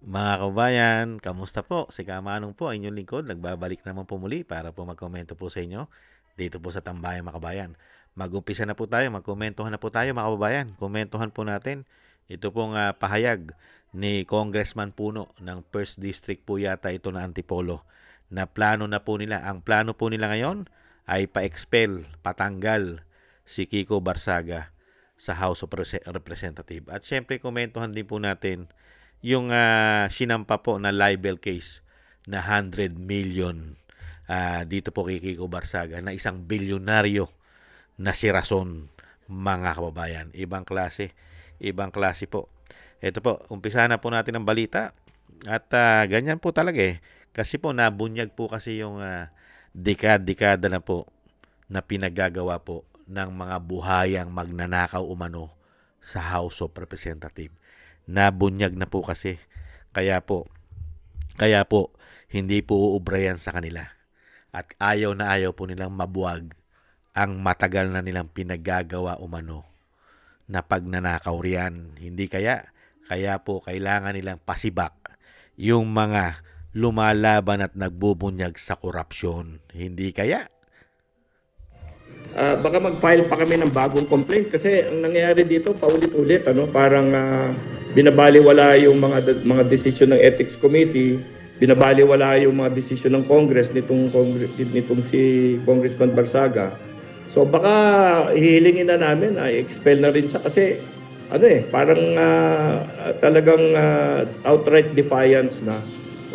Mga kabayan, kamusta po? Si Kamanong po, inyong lingkod. Nagbabalik naman po muli para po magkomento po sa inyo dito po sa Tambayan mga kabayan. Mag-umpisa na po tayo, magkomentohan na po tayo mga kababayan. Komentohan po natin ito pong pahayag ni Congressman Puno ng First District po yata ito na Antipolo na plano na po nila. Ang plano po nila ngayon ay pa-expel, patanggal si Kiko Barsaga sa House of Representative. At syempre komentohan din po natin yung sinampa po na libel case na 100 million dito po kay Kiko Barsaga na isang bilyonaryo na si Rason mga kababayan. Ibang klase po. Ito po, umpisa na po natin ang balita at ganyan po talaga eh. Kasi po nabunyag po kasi yung dekada na po na pinagagawa po ng mga buhayang magnanakaw umano sa House of Representative. Nabunyag na po kasi. Kaya po, hindi po uubra yan sa kanila. At ayaw na ayaw po nilang mabuwag ang matagal na nilang pinagagawa umano na pagnanakaw riyan. Hindi kaya po kailangan nilang pasibak yung mga lumalaban at nagbubunyag sa korupsyon. Hindi kaya Baka mag-file pa kami ng bagong complaint kasi ang nangyayari dito paulit-ulit parang binabaliwala yung mga desisyon ng Ethics Committee, binabaliwala yung mga desisyon ng Congress nitong si Congressman Barsaga. So baka hihilingin na namin ay expel na rin siya kasi parang talagang outright defiance na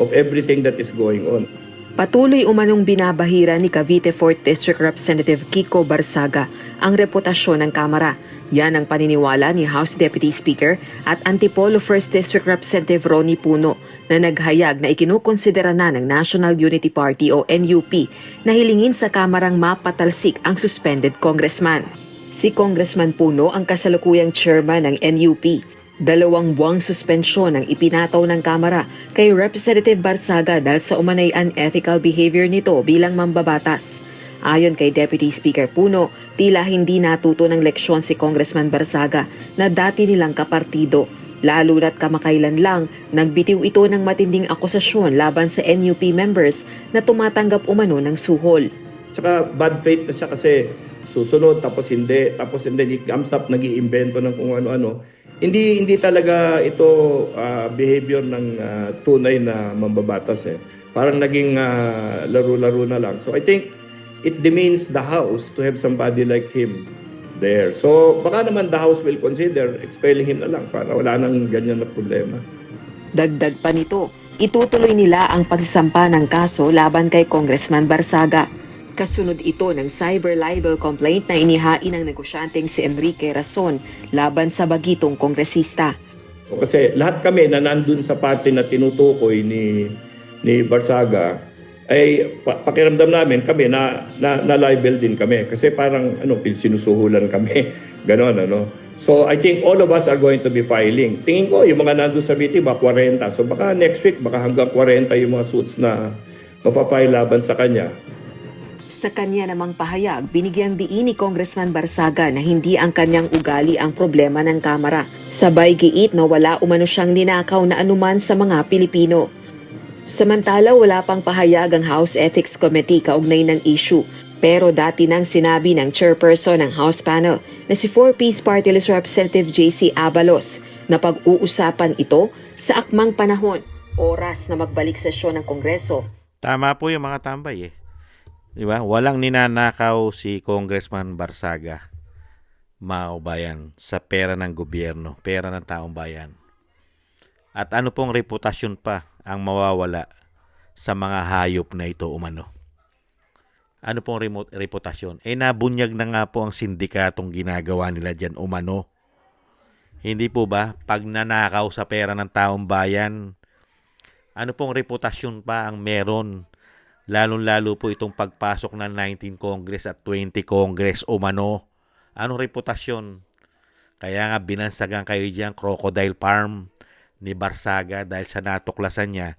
of everything that is going on. Patuloy umanong binabahira ni Cavite 4th District Representative Kiko Barsaga ang reputasyon ng Kamara. Yan ang paniniwala ni House Deputy Speaker at Antipolo 1st District Representative Ronnie Puno na naghayag na ikinukonsidera na ng National Unity Party o NUP na hilingin sa Kamarang mapatalsik ang suspended congressman. Si Congressman Puno ang kasalukuyang chairman ng NUP. 2 buwang suspensyon ang ipinataw ng Kamara kay Representative Barsaga dahil sa umanay unethical behavior nito bilang mambabatas. Ayon kay Deputy Speaker Puno, tila hindi natuto ng leksyon si Congressman Barsaga na dati nilang kapartido. Lalo na't kamakailan lang, nagbitiw ito ng matinding akusasyon laban sa NUP members na tumatanggap umano ng suhol. Tsaka bad faith na siya kasi susunod tapos hindi comes up nag-iimbento ng kung ano-ano. Hindi talaga ito behavior ng tunay na mambabatas eh. Parang naging laro-laro na lang. So I think it demeans the House to have somebody like him there. So baka naman the House will consider expelling him na lang para wala nang ganyan na problema. Dagdag pa nito, itutuloy nila ang pagsasampa ng kaso laban kay Congressman Barsaga. Kasunod ito ng cyber libel complaint na inihain ng negosyanteng si Enrique Rason laban sa bagitong kongresista. Kasi lahat kami na nandun sa party na tinutukoy ni Barsaga ay pakiramdam namin kami na libel din kami kasi parang sinusuhulan kami ganon So I think all of us are going to be filing. Tingin ko yung mga nandun sa BT ba 40. So baka next week baka hanggang 40 yung mga suits na mapafile laban sa kanya. Sa kanya namang pahayag, binigyang diin ni Congressman Barsaga na hindi ang kanyang ugali ang problema ng Kamara. Sabay giit na wala umano siyang ninakaw na anuman sa mga Pilipino. Samantala, wala pang pahayag ang House Ethics Committee kaugnay ng issue. Pero dati nang sinabi ng chairperson ng House panel na si 4Ps Party List Representative JC Abalos na pag-uusapan ito sa akmang panahon, oras na magbalik sesyon ng Kongreso. tama po yung mga tambay eh. Di ba? Walang ninanakaw si Congressman Barsaga, mga kabayan, sa pera ng gobyerno, pera ng taong bayan. At ano pong reputasyon pa ang mawawala sa mga hayop na ito umano? Ano pong reputasyon? Nabunyag na nga po ang sindikatong ginagawa nila dyan umano. Hindi po ba? Pag nanakaw sa pera ng taong bayan, ano pong reputasyon pa ang meron? Lalo po itong pagpasok ng 19 Congress at 20 Congress umano. Anong reputasyon? Kaya nga binansagan kayo diyan Crocodile Farm ni Barsaga dahil sa natuklasan niya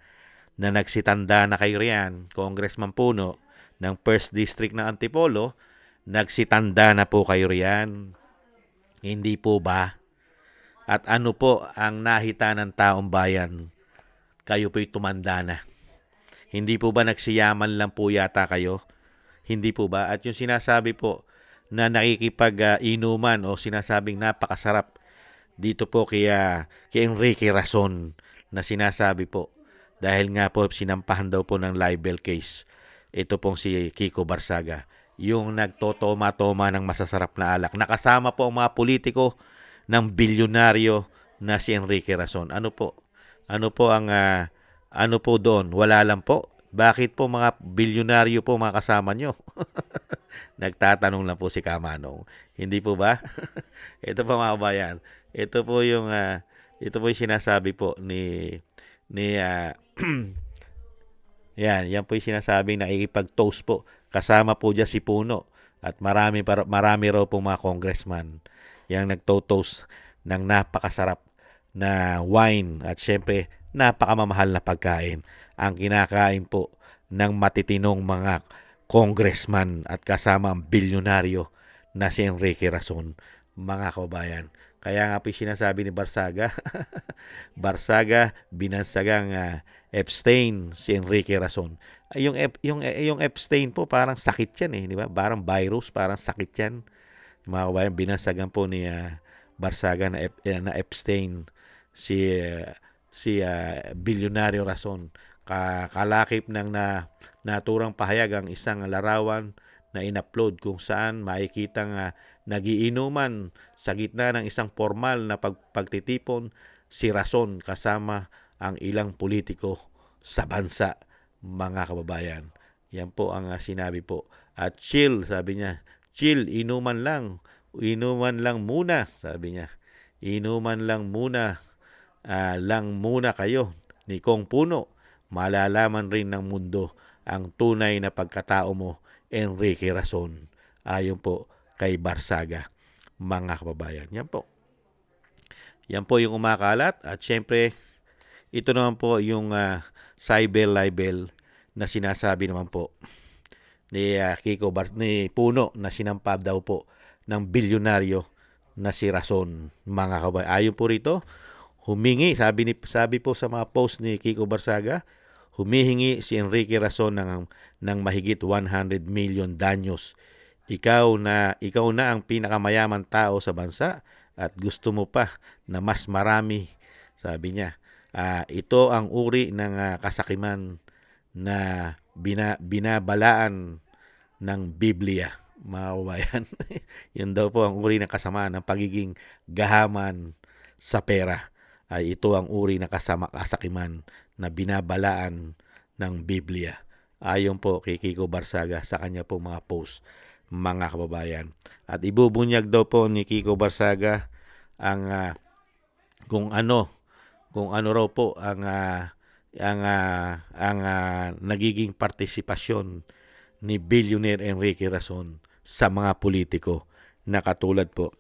na nagsitanda na kayo riyan, Congressman Puno ng 1st District ng Antipolo, nagsitanda na po kayo riyan. Hindi po ba? At ano po ang nahita ng taong bayan kayo po'y tumanda na. Hindi po ba nagsiyaman lang po yata kayo? Hindi po ba? At yung sinasabi po na nakikipag-inuman o sinasabing napakasarap dito po kay Enrique Rason na sinasabi po dahil nga po sinampahan daw po ng libel case ito pong si Kiko Barsaga, yung nagtotoma-toma ng masasarap na alak. Nakasama po ang mga politiko ng bilyonaryo na si Enrique Rason. Ano po? Ano po ang ano po doon? Wala lang po. Bakit po mga bilyonaryo po mga kasama nyo? Nagtatanong lang po si Kamanong. Hindi po ba? Ito po mga kabayan. Ito po yung sinasabi po ni yan po yung sinasabing nakikipag-toast po. Kasama po dyan si Puno at marami raw po mga congressman yang nagto-toast ng napakasarap na wine at syempre napakamamahal na pagkain ang kinakain po ng matitinong mga congressman at kasama ang bilyonaryo na si Enrique Rason, mga kababayan. Kaya nga po sinasabi ni Barsaga, Barsaga binansagang Epstein si Enrique Rason. Yung Epstein po parang sakit yan di ba? Parang virus, parang sakit yan. Mga kababayan, binansagan po ni Barsaga na Epstein si bilyonaryo Rason. Kalakip ng naturang pahayag ang isang larawan na in-upload kung saan makikitang nagiinuman sa gitna ng isang formal na pagtitipon si Rason kasama ang ilang politiko sa bansa, mga kababayan. Yan po ang sinabi po. At chill, sabi niya. Chill, inuman lang muna, sabi niya. Inuman lang muna kayo ni Kong Puno. Malalaman rin ng mundo ang tunay na pagkatao mo, Enrique Rason. Ayon po kay Barsaga, mga kababayan. Yan po. Yan po yung umakalat at syempre ito naman po yung cyber libel na sinasabi naman po ni ni Puno na sinampab daw po ng bilyonaryo na si Rason, mga kababayan. Ayon po rito, humingi, sabi po sa mga post ni Kiko Barsaga, humihingi si Enrique Rason ng mahigit 100 million danyos. Ikaw na ang pinakamayaman tao sa bansa at gusto mo pa na mas marami, sabi niya. Ito ang uri ng kasakiman na binabalaan ng Biblia, mga kababayan. Yun daw po ang uri ng kasamaan ng pagiging gahaman sa pera. Ay ito ang uri ng kasakiman na binabalaan ng Biblia. Ayon po kay Kiko Barsaga sa kanya po mga post, mga kababayan. At ibubunyag daw po ni Kiko Barsaga ang kung ano raw po ang nagiging partisipasyon ni Billionaire Enrique Rason sa mga politiko na katulad po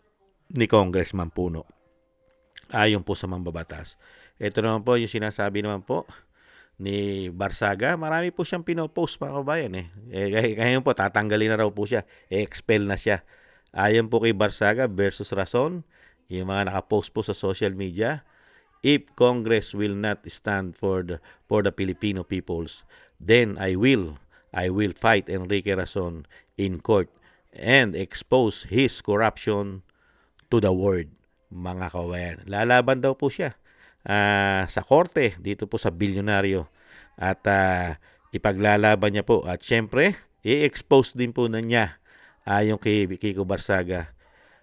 ni Congressman Puno. Ayon po sa mambabatas. Ito naman po yung sinasabi naman po ni Barsaga. Marami po siyang pinopost, mga kabayan. Ngayon po, tatanggalin na raw po siya. Expel na siya. Ayon po kay Barsaga versus Rason, yung mga nakapost po sa social media, if Congress will not stand for the Filipino peoples, then I will fight Enrique Rason in court and expose his corruption to the world, mga kabayan. Lalaban daw po siya sa korte dito po sa bilyonaryo at ipaglalaban niya po at syempre i-expose din po na niya ayon kay Kiko Barsaga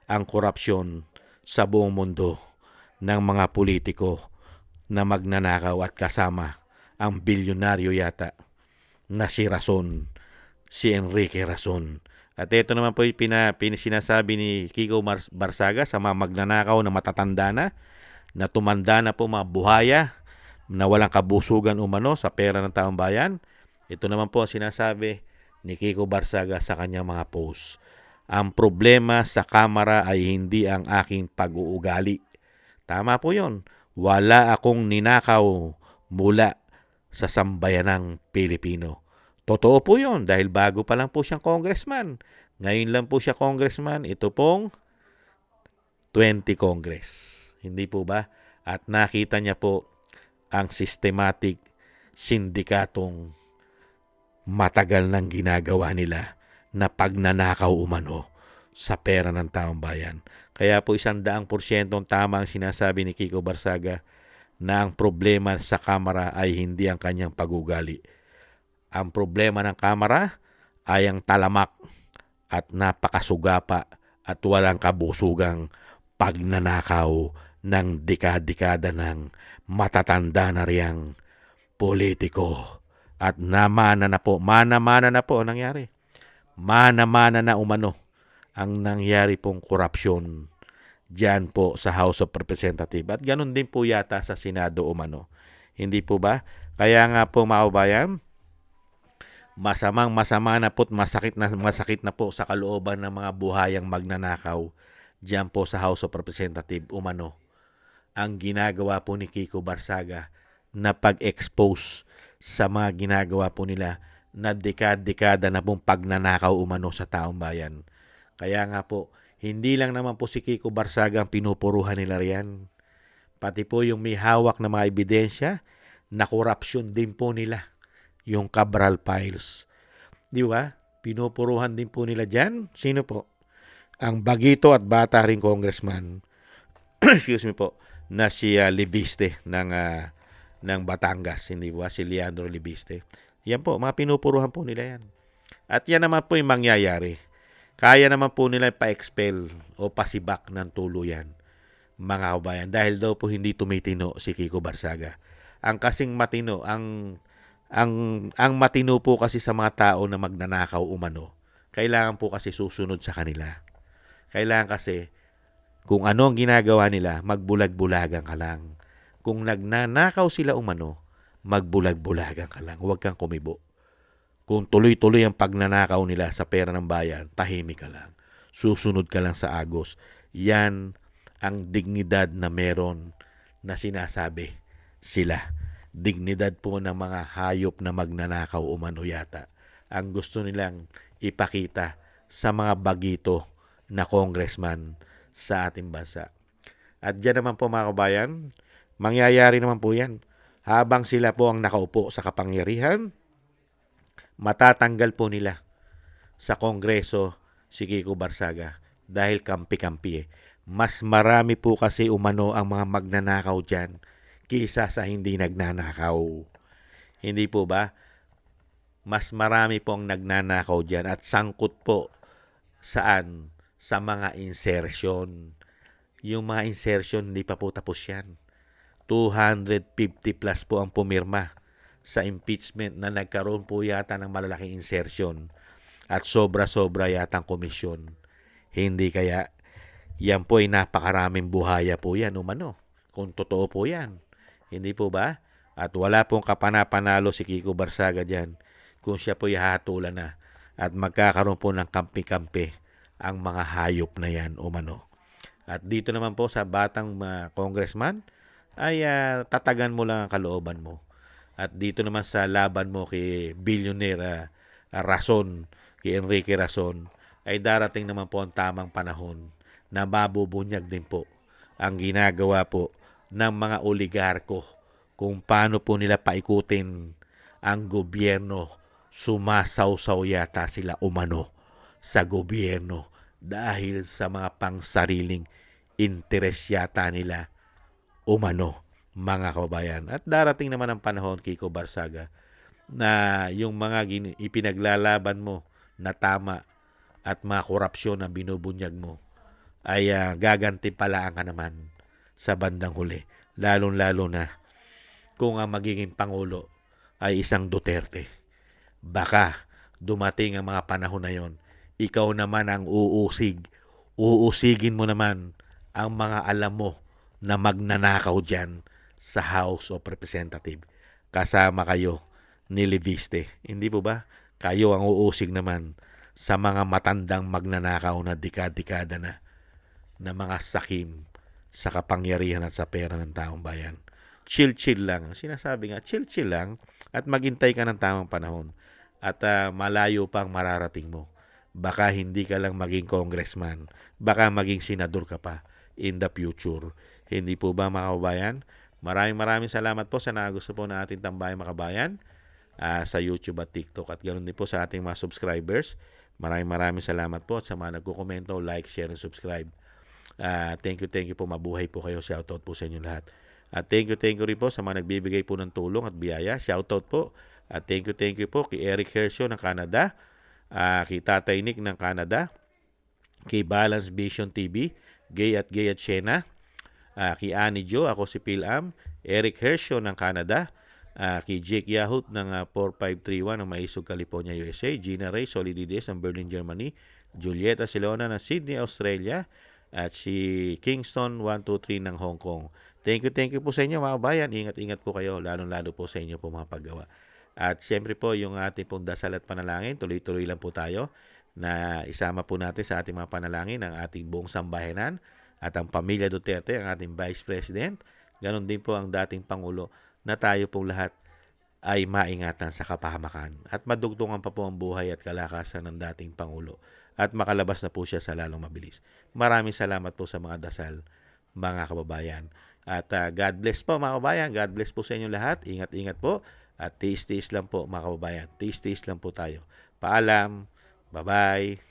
ang korupsyon sa buong mundo ng mga politiko na magnanakaw at kasama ang bilyonaryo yata na si Rason, si Enrique Rason. At ito naman po yung sinasabi ni Kiko Barsaga sa mga magnanakaw na matatanda na tumanda na po, mga buhaya na walang kabusugan umano sa pera ng taong bayan. Ito naman po ang sinasabi ni Kiko Barsaga sa kanyang mga posts. Ang problema sa Kamara ay hindi ang aking pag-uugali. Tama po yun. Wala akong ninakaw mula sa sambayanang Pilipino. Totoo po yun dahil bago pa lang po siyang congressman. Ngayon lang po siya congressman. Ito pong 20 Congress. Hindi po ba? At nakita niya po ang systematic sindikatong matagal nang ginagawa nila na pagnanakaw umano sa pera ng taong bayan. Kaya po 100% tama ang sinasabi ni Kiko Barsaga na ang problema sa Kamara ay hindi ang kanyang pagugali. Ang problema ng Kamara ay ang talamak at napakasugapa at walang kabusugang pagnanakaw ng dekada-dekada ng matatanda na riyang politiko. At mana na po ang nangyari. Mana na umano ang nangyari pong korupsyon dyan po sa House of Representatives. At ganun din po yata sa Senado umano. Hindi po ba? Kaya nga po mga kababayan, masama na po at masakit na po sa kalooban ng mga buhayang magnanakaw dyan po sa House of Representatives umano ang ginagawa po ni Kiko Barsaga na pag-expose sa mga ginagawa po nila na dekada-dekada na pong pagnanakaw umano sa taong bayan. Kaya nga po, hindi lang naman po si Kiko Barsaga ang pinupuruhan nila riyan. Pati po yung may hawak na mga ebidensya na korupsyon din po nila. Yung Cabral Files. Di ba? Pinupuruhan din po nila dyan. Sino po? Ang bagito at bata ring congressman, excuse me po, na si Libiste ng Batangas, hindi ba? Si Leandro Libiste. Yan po, mga pinupuruhan po nila yan. At yan naman po yung mangyayari. Kaya naman po nila pa-expel o pasibak ng tuluyan, mga kabayan. Dahil daw po hindi tumitino si Kiko Barsaga. Ang kasing matino, ang matino po kasi sa mga tao na magnanakaw umano, kailangan po kasi susunod sa kanila. Kailangan kasi, kung ano ang ginagawa nila, magbulag-bulagan ka lang. Kung nagnanakaw sila umano, magbulag-bulagan ka lang. Huwag kang kumibo. Kung tuloy-tuloy ang pagnanakaw nila sa pera ng bayan, tahimik ka lang. Susunod ka lang sa agos. Yan ang dignidad na meron na sinasabi sila. Dignidad po ng mga hayop na magnanakaw umano yata. Ang gusto nilang ipakita sa mga bagito na congressman sa ating bansa. At dyan naman po mga kabayan, mangyayari naman po yan. Habang sila po ang nakaupo sa kapangyarihan, matatanggal po nila sa Kongreso si Kiko Barsaga dahil kampi-kampi. Mas marami po kasi umano ang mga magnanakaw dyan kisa sa hindi nagnanakaw. Hindi po ba? Mas marami po ang nagnanakaw dyan at sangkot po saan? Sa mga insertion. Yung mga insertion, hindi pa po tapos yan. 250 plus po ang pumirma sa impeachment na nagkaroon po yata ng malalaking insertion at sobra-sobra yata ang komisyon. Hindi kaya, yan po ay napakaraming buhaya po yan umano. Kung totoo po yan. Hindi po ba? At wala pong kapanapanalo si Kiko Barsaga dyan kung siya po ihatulan na at magkakaroon po ng kampi-kampi ang mga hayop na yan umano. At dito naman po sa batang congressman ay tatagan mo lang ang kalooban mo. At dito naman sa laban mo kay billionaire Rason, kay Enrique Rason, ay darating naman po ang tamang panahon na mabubunyag din po ang ginagawa po ng mga oligarko kung paano po nila paikutin ang gobyerno. Sumasawsaw yata sila umano sa gobyerno dahil sa mga pangsariling interes yata nila umano, mga kababayan. At darating naman ang panahon, Kiko Barsaga, na yung mga ipinaglalaban mo na tama at mga korupsyon na binubunyag mo ay gagantipalaan ka naman sa bandang huli. Lalong-lalo na kung ang magiging Pangulo ay isang Duterte. Baka dumating ang mga panahon na yon, ikaw naman ang uusigin mo naman ang mga alam mo na magnanakaw dyan sa House of Representatives. Kasama kayo ni Libiste. Hindi po ba? Kayo ang uusig naman sa mga matandang magnanakaw na dekada-dekada na mga sakim sa kapangyarihan at sa pera ng taong bayan. Chill-chill lang. Sinasabi nga, chill-chill lang at maghintay ka ng tamang panahon at malayo pang mararating mo. Baka hindi ka lang maging congressman. Baka maging senador ka pa in the future. Hindi po ba mga kababayan? Maraming salamat po sa nagusto po na ating Tambayang Makabayan sa YouTube at TikTok at ganoon din po sa ating mga subscribers. Maraming salamat po at sa mga nagko-komento, like, share, and subscribe. Thank you po. Mabuhay po kayo. Shoutout po sa inyo lahat. At thank you rin po sa mga nagbibigay po ng tulong at biyaya. Shoutout po. At thank you po kay Eric Hersho ng Canada, kay Tatay Nick ng Canada, kay Balance Vision TV, Gay at Shena, kay Annie Jo, ako si Phil-Am, Eric Hersho ng Canada, kay Jake Yahut ng 4531 ng Maisog, California, USA, Gina Ray Solidides ng Berlin, Germany, Julieta Silona ng Sydney, Australia, at si Kingston 123 ng Hong Kong. Thank you po sa inyo mga bayan. Ingat po kayo, lalong-lalo po sa inyo po mga paggawa. At siyempre po yung ating pong dasal at panalangin, tuloy-tuloy lang po tayo na isama po natin sa ating mga panalangin ang ating buong sambayanan at ang pamilya Duterte, ang ating Vice President. Ganon din po ang dating Pangulo na tayo pong lahat ay maingatan sa kapahamakan at madugtungan pa po ang buhay at kalakasan ng dating Pangulo at makalabas na po siya sa lalong mabilis. Maraming salamat po sa mga dasal, mga kababayan. At God bless po mga kababayan. God bless po sa inyo lahat. Ingat po. At tiis lang po mga kababayan. Tiis lang po tayo. Paalam. Bye-bye.